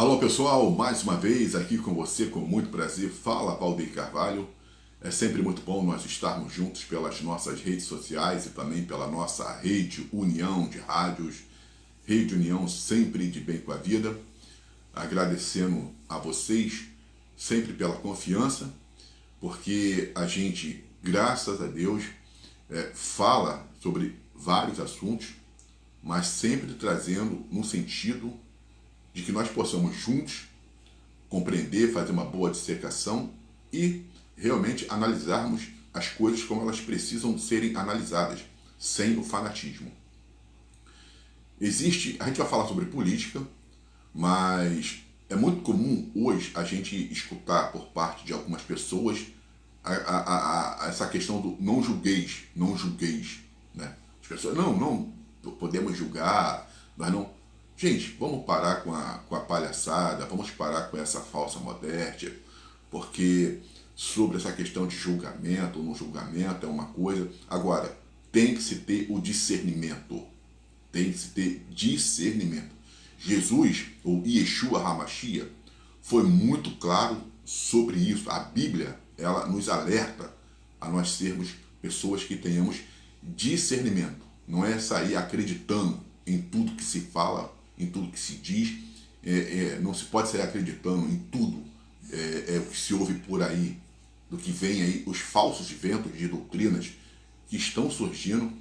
Alô pessoal, mais uma vez aqui com você com muito prazer, fala Valdeir Carvalho. É sempre muito bom nós estarmos juntos pelas nossas redes sociais e também pela nossa rede União de Rádios, Rede União sempre de bem com a vida. Agradecendo a vocês sempre pela confiança, porque a gente, graças a Deus, fala sobre vários assuntos, mas sempre trazendo no sentido de que nós possamos juntos compreender, fazer uma boa dissecação e realmente analisarmos as coisas como elas precisam serem analisadas, sem o fanatismo. A gente vai falar sobre política, mas é muito comum hoje a gente escutar por parte de algumas pessoas essa questão do não julgueis, não julgueis, né? As pessoas, não podemos julgar, nós não... Gente, vamos parar com a palhaçada, vamos parar com essa falsa modéstia, porque sobre essa questão de julgamento ou não julgamento é uma coisa. Agora, tem que se ter o discernimento. Tem que se ter discernimento. Jesus, ou Yeshua HaMashiach, foi muito claro sobre isso. A Bíblia, ela nos alerta a nós sermos pessoas que tenhamos discernimento. Não é sair acreditando em tudo que se fala, em tudo que se diz. Não se pode sair acreditando em tudo o que se ouve por aí, do que vem aí, os falsos ventos de doutrinas que estão surgindo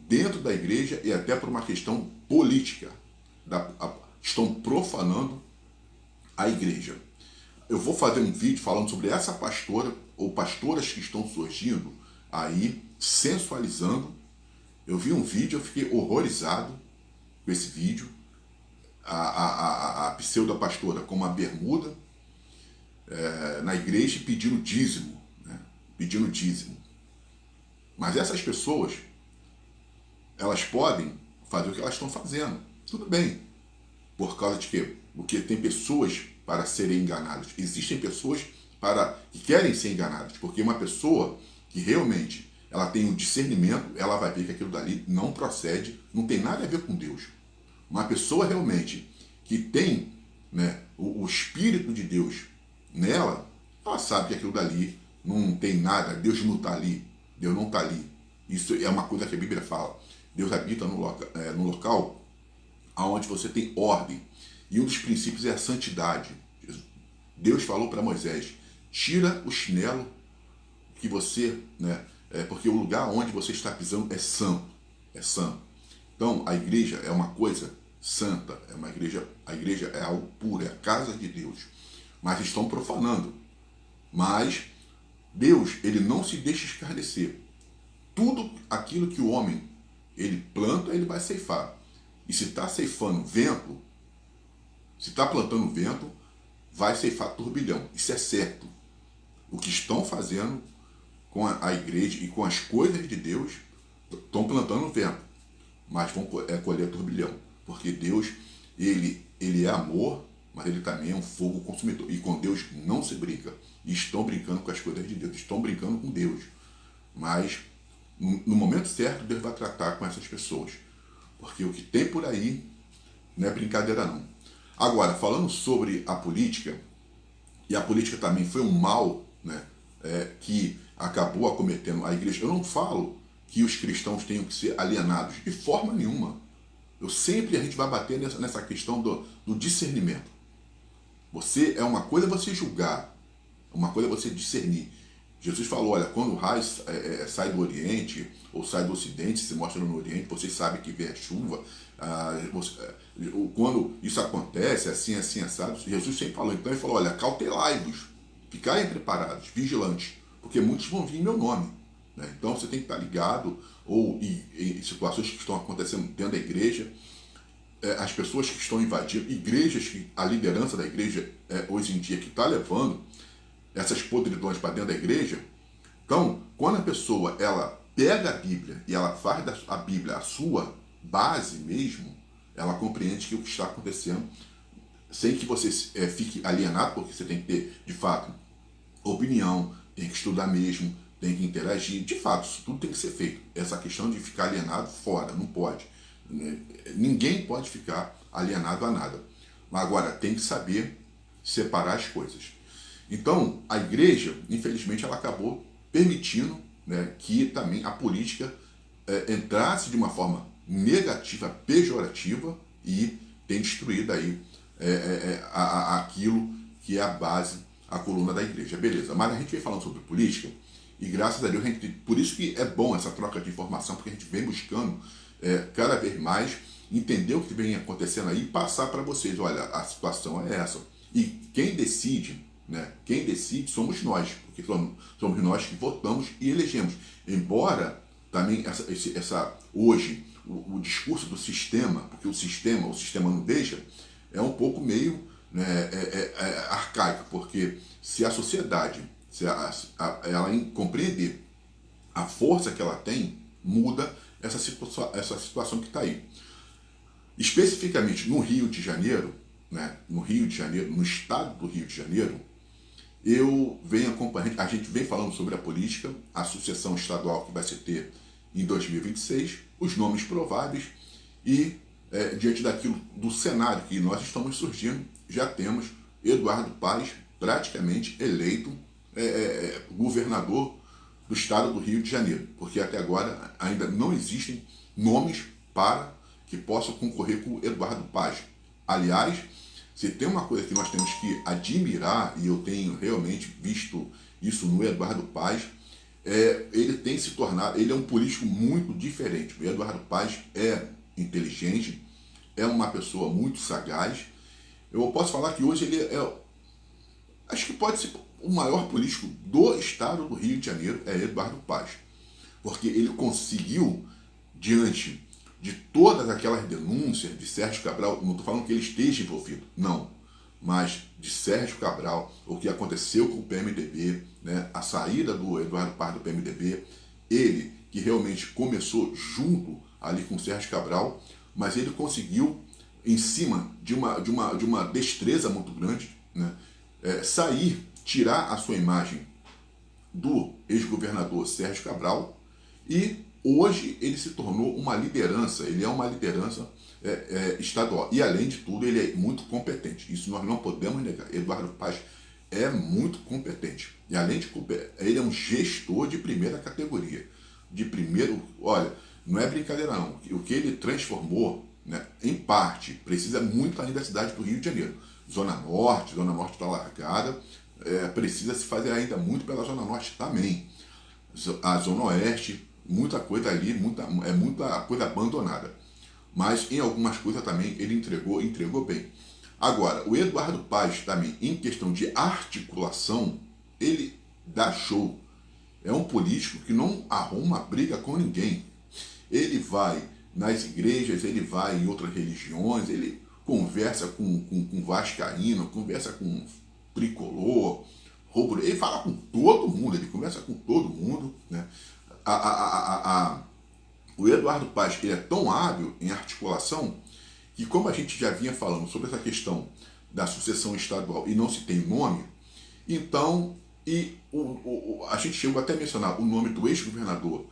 dentro da igreja e até por uma questão política. Estão profanando a igreja. Eu vou fazer um vídeo falando sobre essa pastora ou pastoras que estão surgindo aí, sensualizando. Eu vi um vídeo, eu fiquei horrorizado com esse vídeo. A pseudo-pastora com uma bermuda na igreja pedindo dízimo, né? Pedindo dízimo. Mas essas pessoas, elas podem fazer o que elas estão fazendo. Tudo bem. Por causa de quê? Porque tem pessoas para serem enganadas. Existem pessoas que querem ser enganadas. Porque uma pessoa que realmente ela tem um discernimento, ela vai ver que aquilo dali não procede, não tem nada a ver com Deus. Uma pessoa realmente que tem, né, o Espírito de Deus nela, ela sabe que aquilo dali não tem nada, Deus não está ali, Deus não está ali. Isso é uma coisa que a Bíblia fala. Deus habita no local onde você tem ordem. E um dos princípios é a santidade. Deus falou para Moisés, tira o chinelo que você, né, porque o lugar onde você está pisando é santo. É santo. Então, a igreja é uma coisa santa, a igreja é algo puro, é a casa de Deus. Mas estão profanando. Mas Deus, ele não se deixa escarnecer. Tudo aquilo que o homem, ele planta, ele vai ceifar. E se está ceifando vento, se está plantando vento, vai ceifar turbilhão. Isso é certo. O que estão fazendo com a igreja e com as coisas de Deus, estão plantando vento, mas vão colher turbilhão, porque Deus, ele é amor, mas ele também é um fogo consumidor, e com Deus não se brinca, e estão brincando com as coisas de Deus, estão brincando com Deus, mas no momento certo Deus vai tratar com essas pessoas, porque o que tem por aí não é brincadeira não. Agora, falando sobre a política, e a política também foi um mal, né, que acabou acometendo a igreja. Eu não falo que os cristãos tenham que ser alienados, de forma nenhuma. A gente vai bater nessa questão do discernimento. É uma coisa você julgar, uma coisa você discernir. Jesus falou, olha, quando o raio sai do Oriente, ou sai do Ocidente, se mostra no Oriente, vocês sabem que vem a chuva. Quando isso acontece, assim, assado, Jesus sempre falou, então ele falou, olha, cautelai-vos, ficarem preparados, vigilantes, porque muitos vão vir em meu nome. Né? Então você tem que estar ligado, ou em situações que estão acontecendo dentro da igreja, as pessoas que estão invadindo, igrejas, que a liderança da igreja hoje em dia que está levando essas podridões para dentro da igreja. Então, quando a pessoa ela pega a Bíblia e ela faz da Bíblia a sua base mesmo, ela compreende que o que está acontecendo, sem que você fique alienado, porque você tem que ter, de fato, opinião, tem que estudar mesmo, tem que interagir. De fato, isso tudo tem que ser feito. Essa questão de ficar alienado, fora, não pode. Ninguém pode ficar alienado a nada. Agora, tem que saber separar as coisas. Então, a igreja, infelizmente, ela acabou permitindo, né, que também a política entrasse de uma forma negativa, pejorativa, e tem destruído aí aquilo que é a base, a coluna da igreja. Beleza, mas a gente vem falando sobre política e graças a Deus, por isso que é bom essa troca de informação, porque a gente vem buscando cada vez mais entender o que vem acontecendo aí e passar para vocês, olha, a situação é essa. E quem decide, né, quem decide somos nós, porque somos nós que votamos e elegemos. Embora também hoje o discurso do sistema, porque o sistema não deixa, é um pouco meio, né, arcaico, porque se a sociedade, ela compreender a força que ela tem, muda essa situação que está aí. Especificamente no Rio de Janeiro, né, no estado do Rio de Janeiro, eu venho acompanhando, a gente vem falando sobre a política, a sucessão estadual que vai se ter em 2026, os nomes prováveis e, diante daquilo, do cenário que nós estamos surgindo, já temos Eduardo Paes praticamente eleito governador do estado do Rio de Janeiro, porque até agora ainda não existem nomes para que possam concorrer com o Eduardo Paes. Aliás, se tem uma coisa que nós temos que admirar, e eu tenho realmente visto isso no Eduardo Paes, ele tem se tornado, ele é um político muito diferente. O Eduardo Paes é inteligente, é uma pessoa muito sagaz. Eu posso falar que hoje ele acho que pode ser o maior político do estado do Rio de Janeiro, é Eduardo Paes. Porque ele conseguiu, diante de todas aquelas denúncias de Sérgio Cabral, não estou falando que ele esteja envolvido, não, mas de Sérgio Cabral, o que aconteceu com o PMDB, né, a saída do Eduardo Paes do PMDB, ele que realmente começou junto ali com Sérgio Cabral, mas ele conseguiu, em cima de uma destreza muito grande, né, tirar a sua imagem do ex-governador Sérgio Cabral, e hoje ele se tornou uma liderança, ele é uma liderança estadual. E além de tudo, ele é muito competente. Isso nós não podemos negar. Eduardo Paes é muito competente. E além de competente, ele é um gestor de primeira categoria. Olha, não é brincadeira não. O que ele transformou, né, em parte, precisa muito ainda da cidade do Rio de Janeiro. Zona Norte está largada, precisa se fazer ainda muito pela Zona Norte também. A Zona Oeste, muita coisa ali, muita coisa abandonada. Mas em algumas coisas também ele entregou bem. Agora, o Eduardo Paes também, em questão de articulação, ele dá show. É um político que não arruma briga com ninguém. Ele vai nas igrejas, ele vai em outras religiões, ele conversa com vascaíno, conversa com tricolor, rubro, ele fala com todo mundo, ele conversa com todo mundo, né? O Eduardo Paes, ele é tão hábil em articulação que, como a gente já vinha falando sobre essa questão da sucessão estadual e não se tem nome, então, a gente chegou até a mencionar o nome do ex-governador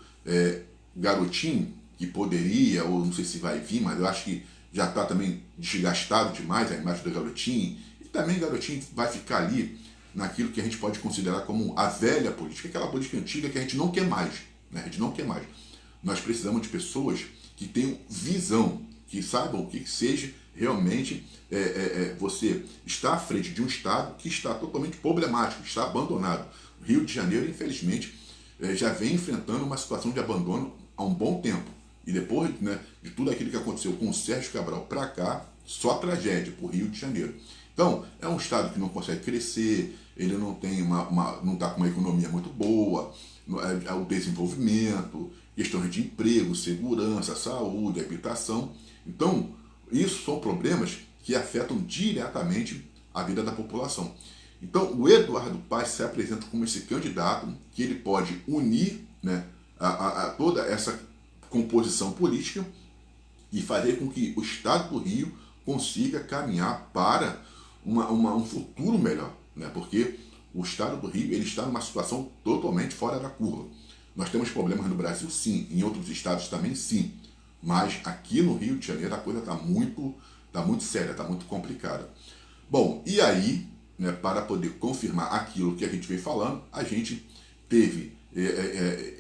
Garotinho, que poderia, ou não sei se vai vir, mas eu acho que já está também desgastado demais a imagem do Garotinho, e também Garotinho vai ficar ali naquilo que a gente pode considerar como a velha política, aquela política antiga que a gente não quer mais, né? A gente não quer mais. Nós precisamos de pessoas que tenham visão, que saibam o que seja realmente você está à frente de um estado que está totalmente problemático, está abandonado. O Rio de Janeiro, infelizmente, já vem enfrentando uma situação de abandono há um bom tempo. E depois, né, de tudo aquilo que aconteceu com o Sérgio Cabral para cá, só tragédia para o Rio de Janeiro. Então, é um estado que não consegue crescer, ele não tem não está com uma economia muito boa, o desenvolvimento, questões de emprego, segurança, saúde, habitação. Então, isso são problemas que afetam diretamente a vida da população. Então, o Eduardo Paes se apresenta como esse candidato que ele pode unir, né, toda essa composição política e fazer com que o estado do Rio consiga caminhar para um futuro melhor, né? Porque o estado do Rio ele está numa situação totalmente fora da curva. Nós temos problemas no Brasil, sim, em outros estados também, sim, mas aqui no Rio de Janeiro a coisa está está muito séria, está muito complicada. Bom, e aí, né, para poder confirmar aquilo que a gente vem falando, a gente teve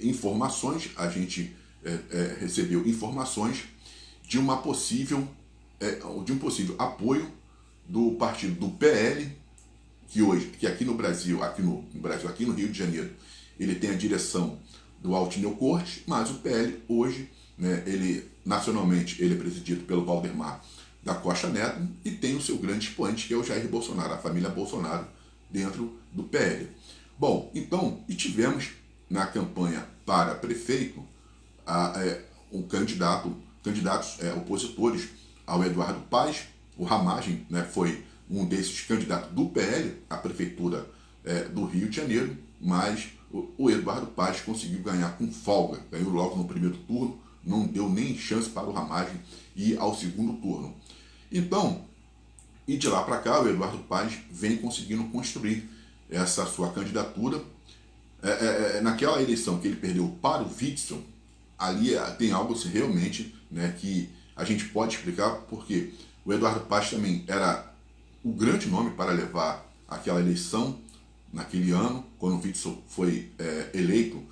informações, a gente recebeu informações de uma possível, de um possível apoio do partido do PL, que aqui no Brasil, aqui no Rio de Janeiro, ele tem a direção do Altineu Cortes, mas o PL hoje, né, nacionalmente, ele é presidido pelo Valdemar da Costa Neto e tem o seu grande expoente, que é o Jair Bolsonaro, a família Bolsonaro, dentro do PL. Bom, então, e tivemos na campanha para prefeito candidatos opositores ao Eduardo Paes. O Ramagem, né, foi um desses candidatos do PL à prefeitura do Rio de Janeiro, mas o Eduardo Paes conseguiu ganhar com folga, ganhou logo no primeiro turno, não deu nem chance para o Ramagem ir ao segundo turno. Então, e de lá para cá, o Eduardo Paes vem conseguindo construir essa sua candidatura. Naquela eleição que ele perdeu para o Witzel, ali tem algo realmente, né, que a gente pode explicar, porque o Eduardo Paes também era o grande nome para levar aquela eleição naquele ano, quando o Witzel foi eleito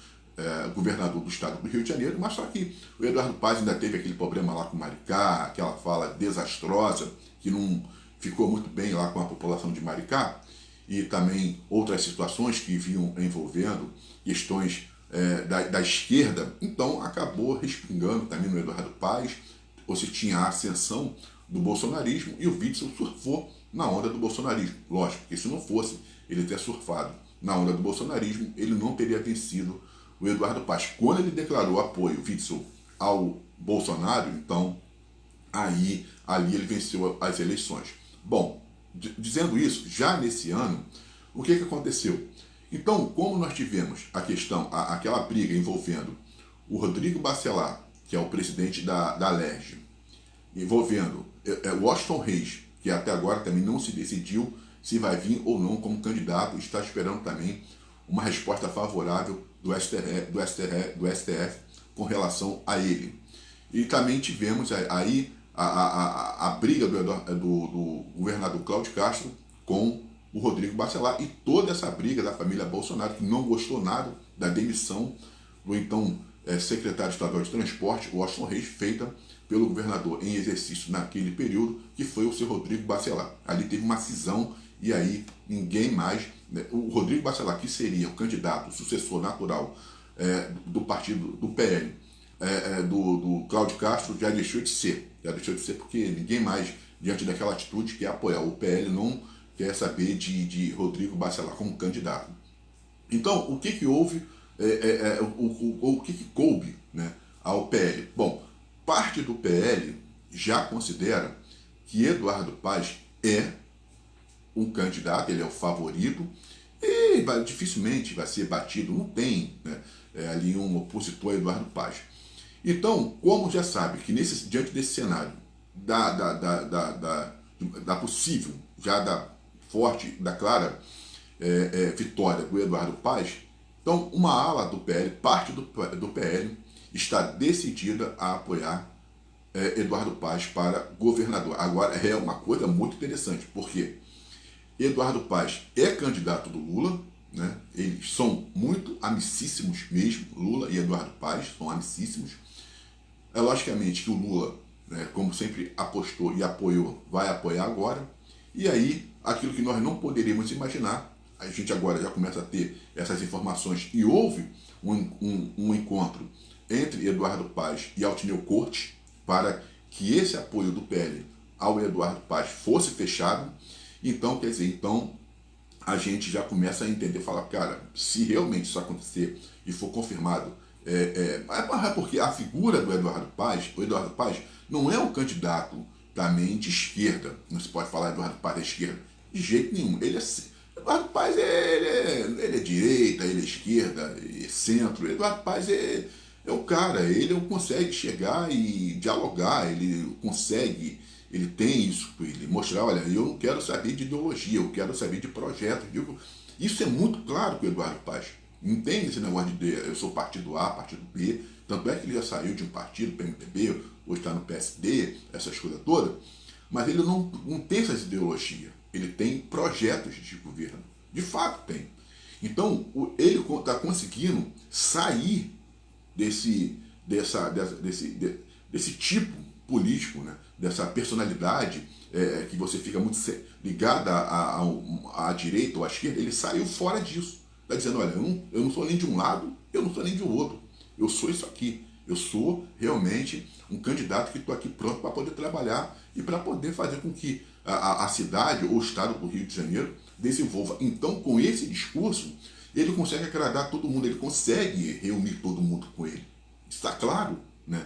governador do estado do Rio de Janeiro, mas só que o Eduardo Paes ainda teve aquele problema lá com o Maricá, aquela fala desastrosa, que não ficou muito bem lá com a população de Maricá, e também outras situações que vinham envolvendo questões da esquerda, então acabou respingando também no Eduardo Paes. Você tinha a ascensão do bolsonarismo e o Witzel surfou na onda do bolsonarismo. Lógico, porque se não fosse ele ter surfado na onda do bolsonarismo, ele não teria vencido o Eduardo Paes. Quando ele declarou apoio, Witzel, ao Bolsonaro, então ali ele venceu as eleições. Bom, dizendo isso, já nesse ano, o que aconteceu? Então, como nós tivemos a questão, aquela briga envolvendo o Rodrigo Bacelar, que é o presidente da LERJ, envolvendo o Washington Reis, que até agora também não se decidiu se vai vir ou não como candidato, está esperando também uma resposta favorável do STF com relação a ele. E também tivemos aí a briga do governador Cláudio Castro com o Rodrigo Bacelar e toda essa briga da família Bolsonaro, que não gostou nada da demissão do então secretário estadual de transporte, Washington Reis, feita pelo governador em exercício naquele período, que foi o seu Rodrigo Bacelar. Ali teve uma cisão e aí ninguém mais, né, o Rodrigo Bacelar, que seria o candidato, o sucessor natural do partido do PL, do Cláudio Castro, já deixou de ser porque ninguém mais, diante daquela atitude, quer apoiar. O PL não quer saber de Rodrigo Bacelar como candidato. Então, o que houve, o que coube, né, ao PL? Bom, parte do PL já considera que Eduardo Paes é um candidato, ele é o favorito, e dificilmente vai ser batido, não tem, né, ali um opositor a Eduardo Paes. Então, como já sabe que diante desse cenário da possível, já da forte, da clara vitória do Eduardo Paes, então uma ala do PL, parte do PL, está decidida a apoiar Eduardo Paes para governador. Agora, é uma coisa muito interessante, porque Eduardo Paes é candidato do Lula, né? Eles são muito amicíssimos mesmo, Lula e Eduardo Paes são amicíssimos. Logicamente que o Lula, né, como sempre apostou e apoiou, vai apoiar agora. E aí, aquilo que nós não poderíamos imaginar, a gente agora já começa a ter essas informações, e houve um encontro entre Eduardo Paes e Altineu Cortes para que esse apoio do PL ao Eduardo Paes fosse fechado. Então, quer dizer, a gente já começa a entender, falar, cara, se realmente isso acontecer e for confirmado, porque a figura do Eduardo Paes, o Eduardo Paes não é um candidato também de esquerda, não se pode falar Eduardo Paes da esquerda, de jeito nenhum. Eduardo Paes ele é direita, ele é esquerda, ele é centro. Eduardo Paes é o cara, ele consegue chegar e dialogar, ele tem isso, ele mostrar, olha, eu não quero saber de ideologia, eu quero saber de projeto. Isso é muito claro com o Eduardo Paes. Não tem esse negócio de eu sou partido A, partido B, tanto é que ele já saiu de um partido, PMDB, hoje está no PSD, essas coisas todas. mas ele não tem essas ideologias. Ele tem projetos de governo. De fato tem. Então, ele está conseguindo sair desse tipo político, né? Dessa personalidade que você fica muito ligada à direita ou à esquerda. Ele saiu fora disso. Está dizendo, olha, eu não sou nem de um lado, eu não sou nem de outro. Eu sou isso aqui. Eu sou realmente um candidato que estou aqui pronto para poder trabalhar e para poder fazer com que a cidade ou o estado do Rio de Janeiro desenvolva. Então, com esse discurso, ele consegue agradar todo mundo, ele consegue reunir todo mundo com ele. Está claro, né?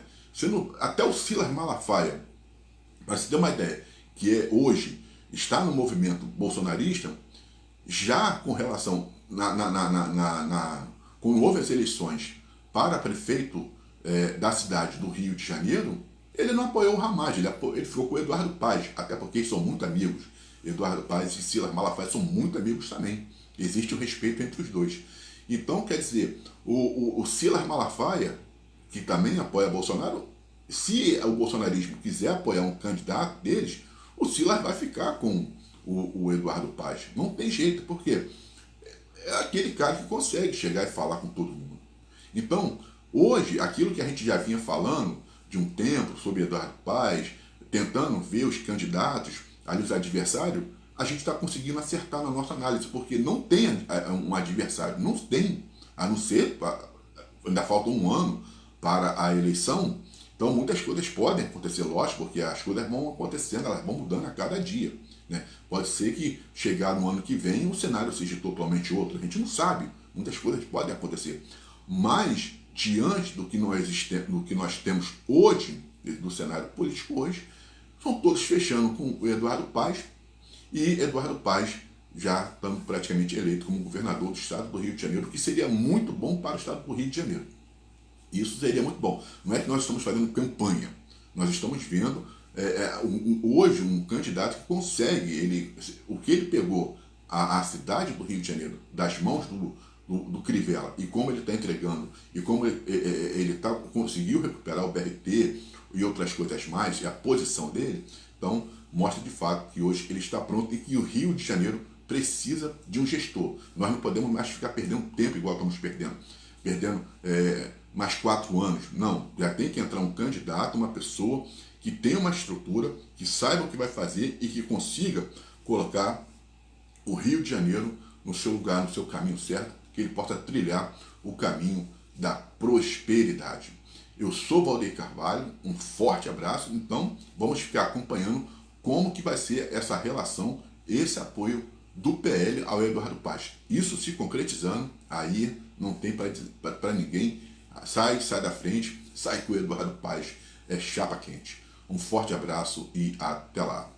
Até o Silas Malafaia, para se ter uma ideia, que hoje está no movimento bolsonarista, já com relação, quando houve as eleições para prefeito da cidade do Rio de Janeiro, ele não apoiou o Ramagem, ele ficou com o Eduardo Paes, até porque eles são muito amigos. Eduardo Paes e Silas Malafaia são muito amigos também. Existe o respeito entre os dois. Então, quer dizer, o Silas Malafaia, que também apoia Bolsonaro, se o bolsonarismo quiser apoiar um candidato deles, o Silas vai ficar com o Eduardo Paes. Não tem jeito, porque é aquele cara que consegue chegar e falar com todo mundo. Então, hoje, aquilo que a gente já vinha falando de um tempo sobre Eduardo Paes, tentando ver os candidatos, ali os adversários, a gente está conseguindo acertar na nossa análise, porque não tem um adversário, não tem, a não ser, ainda falta um ano para a eleição, então muitas coisas podem acontecer, lógico, porque as coisas vão acontecendo, elas vão mudando a cada dia. Né? Pode ser que chegar no ano que vem o cenário seja totalmente outro, a gente não sabe, muitas coisas podem acontecer, mas diante do que nós temos hoje, do cenário político hoje, são todos fechando com o Eduardo Paes, e Eduardo Paes já estando praticamente eleito como governador do estado do Rio de Janeiro, o que seria muito bom para o estado do Rio de Janeiro. Isso seria muito bom. Não é que nós estamos fazendo campanha, nós estamos vendo hoje um candidato que consegue, o que ele pegou a cidade do Rio de Janeiro das mãos do Crivella, e como ele está entregando, e como ele conseguiu recuperar o BRT e outras coisas mais, e a posição dele, então mostra de fato que hoje ele está pronto e que o Rio de Janeiro precisa de um gestor. Nós não podemos mais ficar perdendo tempo igual estamos perdendo mais 4 anos. Não, já tem que entrar um candidato, uma pessoa que tenha uma estrutura, que saiba o que vai fazer e que consiga colocar o Rio de Janeiro no seu lugar, no seu caminho certo, que ele possa trilhar o caminho da prosperidade. Eu sou Valdeir Carvalho, um forte abraço, então vamos ficar acompanhando como que vai ser essa relação, esse apoio do PL ao Eduardo Paes. Isso se concretizando, aí não tem para ninguém, sai da frente, sai com o Eduardo Paes, é chapa quente. Um forte abraço e até lá.